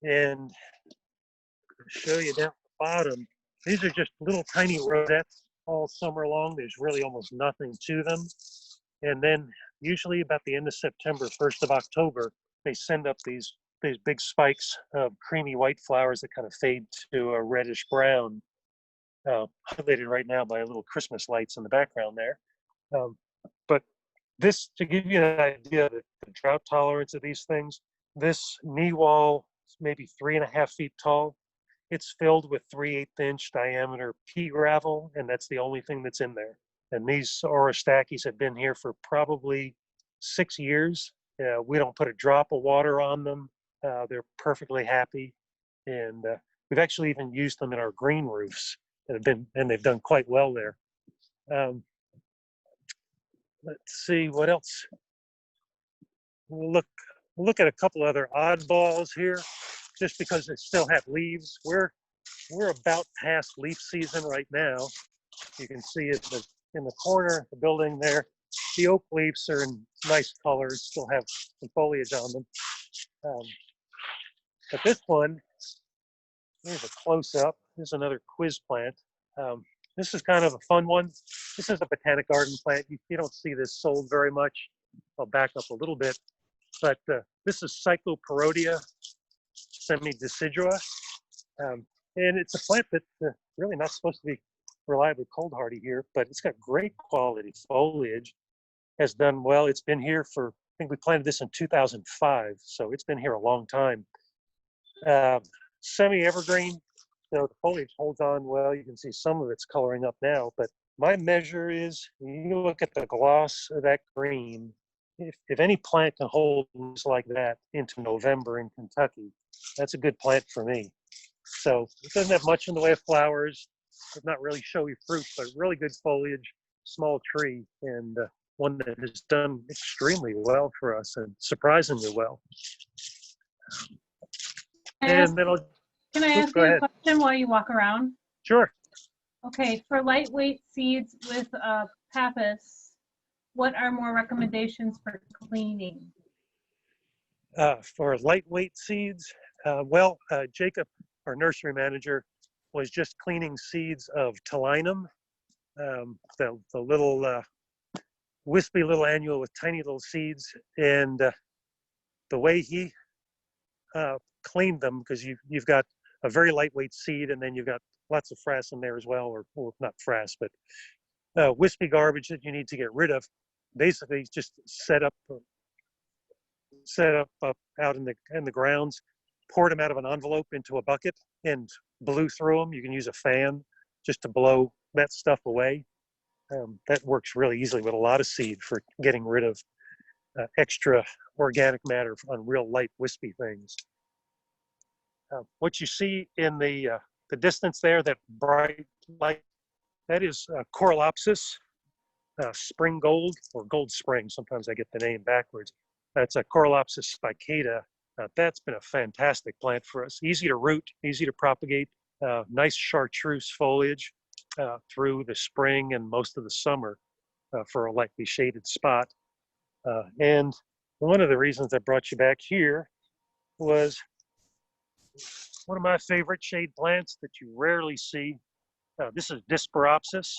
And I'll show you down at the bottom. These are just little tiny rosettes all summer long. There's really almost nothing to them. And then usually about the end of September, 1st of October, they send up these big spikes of creamy white flowers that kind of fade to a reddish brown, highlighted right now by little Christmas lights in the background there. But this, to give you an idea of the drought tolerance of these things, this knee wall is maybe 3.5 feet tall. It's filled with 3/8 inch diameter pea gravel, and that's the only thing that's in there. And these Orostachys have been here for probably 6 years. We don't put a drop of water on them. They're perfectly happy. And we've actually even used them in our green roofs and they've done quite well there. Let's see what else. We'll look at a couple other oddballs here, just because they still have leaves. We're about past leaf season right now. You can see it in the corner of the building there. The oak leaves are in nice colors, still have some foliage on them. But this one, here's a close-up. Here's another quiz plant. This is kind of a fun one. This is a botanic garden plant. You don't see this sold very much. I'll back up a little bit. But this is Cycloprodia semi-Decidua. And it's a plant that's really not supposed to be reliably cold hardy here, but it's got great quality foliage, has done well. It's been here for, I think we planted this in 2005, so it's been here a long time. Semi-evergreen, so the foliage holds on well. You can see some of it's coloring up now, but my measure is, you look at the gloss of that green, if any plant can hold like that into November in Kentucky, that's a good plant for me. So it doesn't have much in the way of flowers. It's not really showy fruit, but really good foliage, small tree, and one that has done extremely well for us and surprisingly well. And then can I ask you a question while you walk around? Sure. Okay, for lightweight seeds with pappus, what are more recommendations for cleaning? For lightweight seeds, Jacob, our nursery manager, was just cleaning seeds of Talinum, the little wispy little annual with tiny little seeds. And the way he cleaned them, because you've got a very lightweight seed, and then you've got lots of frass in there as well, or not frass, but wispy garbage that you need to get rid of. Basically, just set up out in the grounds, poured them out of an envelope into a bucket, and blew through them. You can use a fan just to blow that stuff away. That works really easily with a lot of seed for getting rid of extra organic matter on real light wispy things. What you see in the distance there, that bright light, that is coral Opsis, spring gold, or gold spring. Sometimes I get the name backwards. That's a coral Opsis spicada. That's been a fantastic plant for us. Easy to root, easy to propagate. nice chartreuse foliage through the spring and most of the summer for a lightly shaded spot. And one of the reasons I brought you back here was one of my favorite shade plants that you rarely see. This is Disperopsis,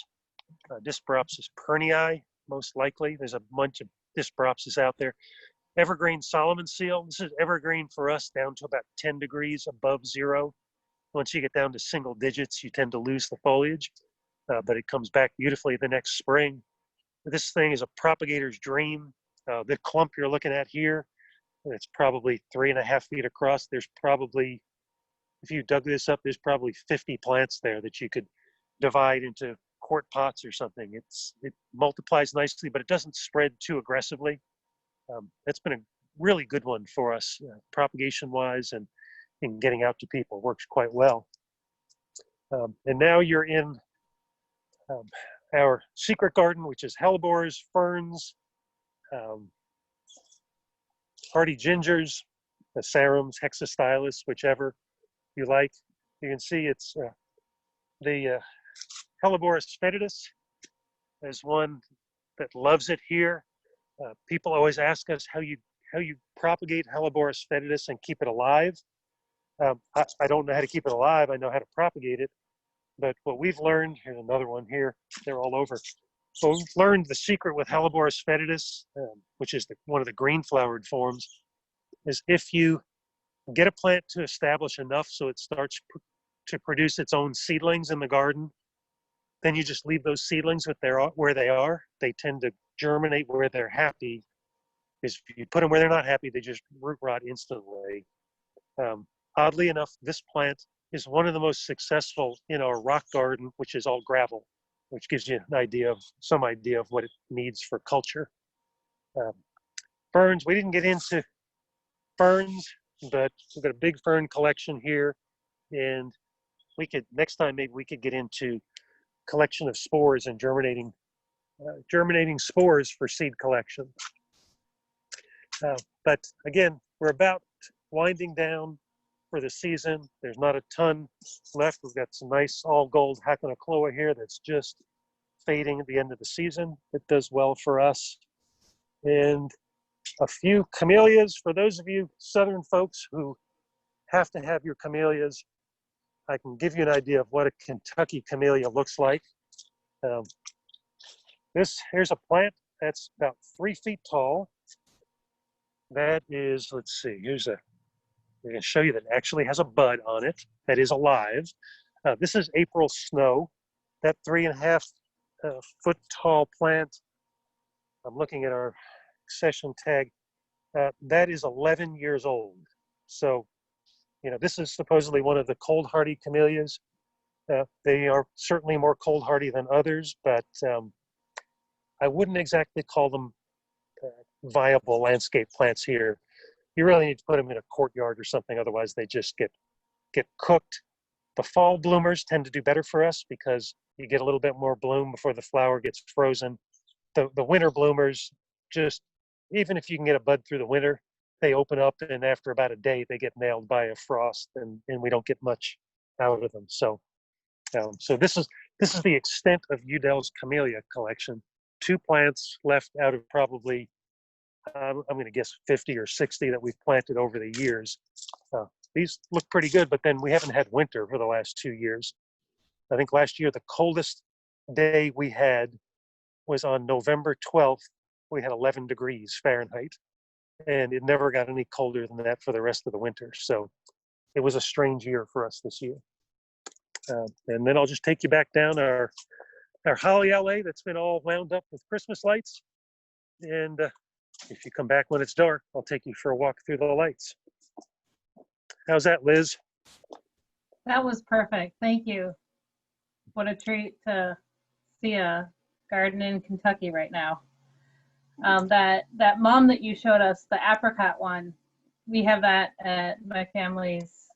Disperopsis pernii, most likely. There's a bunch of Disperopsis out there. Evergreen Solomon seal. This is evergreen for us down to about 10 degrees above zero. Once you get down to single digits, you tend to lose the foliage, but it comes back beautifully the next spring. This thing is a propagator's dream. The clump you're looking at here, it's probably 3.5 feet across. There's probably, if you dug this up, there's probably 50 plants there that you could divide into quart pots or something. It multiplies nicely, but it doesn't spread too aggressively. That's been a really good one for us, propagation-wise and in getting out to people. Works quite well. And now you're in our secret garden, which is hellebores, ferns, hardy gingers, sarums, hexastylus, whichever you like. You can see it's the Helleborus fetidus is one that loves it here. People always ask us how you propagate Helleborus fetidus and keep it alive. I don't know how to keep it alive. I know how to propagate it. But what we've learned, here's another one here, they're all over. So we've learned the secret with Helleborus fetidus, which is one of the green flowered forms, is if you get a plant to establish enough so it starts to produce its own seedlings in the garden, then you just leave those seedlings where they are. They tend to germinate where they're happy. Because if you put them where they're not happy, they just root rot instantly. Oddly enough, this plant is one of the most successful in our rock garden, which is all gravel, which gives you some idea of what it needs for culture. Ferns, we didn't get into ferns, but we've got a big fern collection here, and next time maybe we could get into collection of spores and germinating spores for seed collection. But again, we're about winding down for the season. There's not a ton left. We've got some nice all gold Haconocloa here that's just fading at the end of the season. It does well for us. And a few camellias. For those of you southern folks who have to have your camellias, I can give you an idea of what a Kentucky camellia looks like. Here's a plant that's about 3 feet tall. That is, let's see, I'm going to show you that it actually has a bud on it that is alive. This is April snow. That 3.5 foot tall plant, I'm looking at our accession tag, that is 11 years old. So, this is supposedly one of the cold hardy camellias. They are certainly more cold hardy than others, but I wouldn't exactly call them viable landscape plants here. You really need to put them in a courtyard or something, otherwise they just get cooked. The fall bloomers tend to do better for us because you get a little bit more bloom before the flower gets frozen. The winter bloomers, just even if you can get a bud through the winter, they open up, and after about a day they get nailed by a frost, and we don't get much out of them. So this is the extent of Yew Dell's camellia collection. 2 plants left out of probably I'm going to guess 50 or 60 that we've planted over the years. These look pretty good, but then we haven't had winter for the last 2 years. I think last year the coldest day we had was on November 12th. We had 11 degrees Fahrenheit, and it never got any colder than that for the rest of the winter. So it was a strange year for us this year. And then I'll just take you back down our holly alley that's been all wound up with Christmas lights. And if you come back when it's dark, I'll take you for a walk through the lights. How's that, Liz? That was perfect. Thank you. What a treat to see a garden in Kentucky right now. That mom that you showed us, the apricot one, we have that at my family's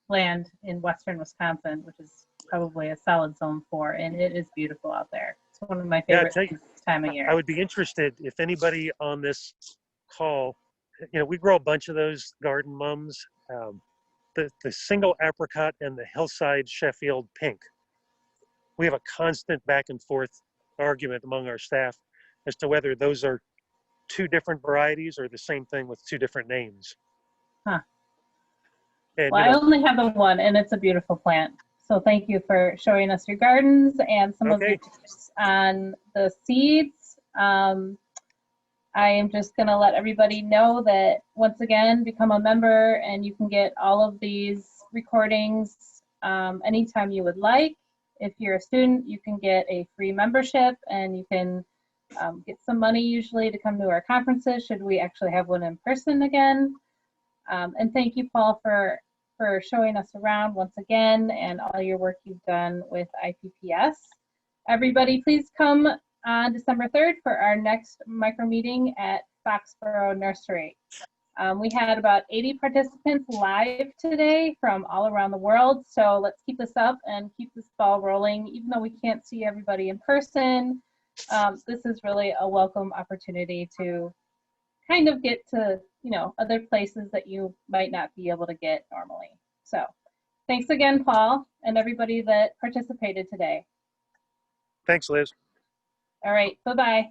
land in western Wisconsin, which is probably a solid zone 4, and it is beautiful out there. It's one of my favorite things this time of year. I would be interested if anybody on this call, we grow a bunch of those garden mums. the single apricot and the hillside Sheffield pink. We have a constant back and forth argument among our staff as to whether those are two different varieties or the same thing with two different names. Huh. And, Well, I only have the one, and it's a beautiful plant. So thank you for showing us your gardens and some of the tips on the seeds. I am just going to let everybody know that, once again, become a member and you can get all of these recordings anytime you would like. If you're a student, you can get a free membership, and you can get some money usually to come to our conferences should we actually have one in person again. And thank you, Paul, for showing us around once again and all your work you've done with IPPS. Everybody, please come on December 3rd for our next micro meeting at Foxborough Nursery. We had about 80 participants live today from all around the world, so let's keep this up and keep this ball rolling. Even though we can't see everybody in person, this is really a welcome opportunity to kind of get to, you know, other places that you might not be able to get normally. So thanks again, Paul, and everybody that participated today. Thanks, Liz. All right, bye-bye.